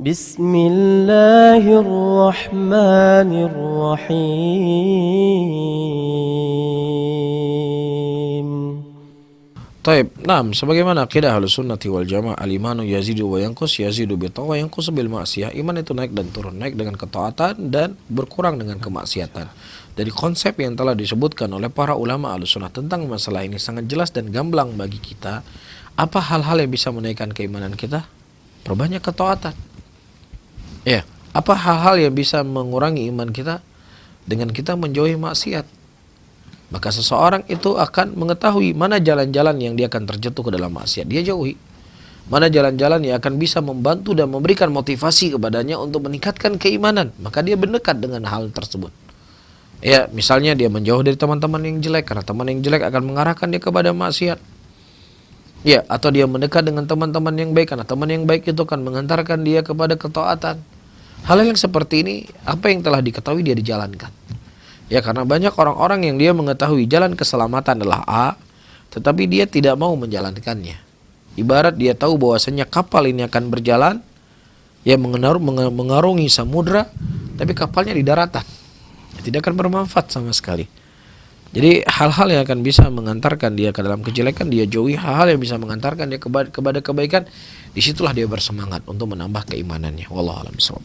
Bismillahirrahmanirrahim. Taib, sebagaimana akidah Ahlussunnati wal Jamaah, al-imanu yazidu wa yanqus, yazidu bi ta'ah wa yanqus bil ma'siyah. Iman itu naik dan turun, naik dengan ketaatan dan berkurang dengan kemaksiatan. Dari konsep yang telah disebutkan oleh para ulama Ahlussunnah tentang masalah ini sangat jelas dan gamblang bagi kita. Apa hal-hal yang bisa menaikkan keimanan kita? Perbanyak ketaatan. Ya, apa hal-hal yang bisa mengurangi iman kita? Dengan kita menjauhi maksiat. Maka seseorang itu akan mengetahui mana jalan-jalan yang dia akan terjatuh ke dalam maksiat, dia jauhi. Mana jalan-jalan yang akan bisa membantu dan memberikan motivasi kepadanya untuk meningkatkan keimanan, maka dia mendekat dengan hal tersebut. Ya, misalnya dia menjauh dari teman-teman yang jelek, karena teman yang jelek akan mengarahkan dia kepada maksiat. Ya, atau dia mendekat dengan teman-teman yang baik, karena teman yang baik itu akan mengantarkan dia kepada ketaatan. Hal yang seperti ini, apa yang telah diketahui dia dijalankan. Ya, karena banyak orang-orang yang dia mengetahui jalan keselamatan adalah A, tetapi dia tidak mau menjalankannya. Ibarat dia tahu bahwasanya kapal ini akan berjalan, ya mengarungi samudra, tapi kapalnya di daratan. Tidak akan bermanfaat sama sekali. Jadi hal-hal yang akan bisa mengantarkan dia ke dalam kejelekan, dia jauhi. Hal-hal yang bisa mengantarkan dia kepada kebaikan, disitulah dia bersemangat untuk menambah keimanannya. Wallahu a'lam bishawab.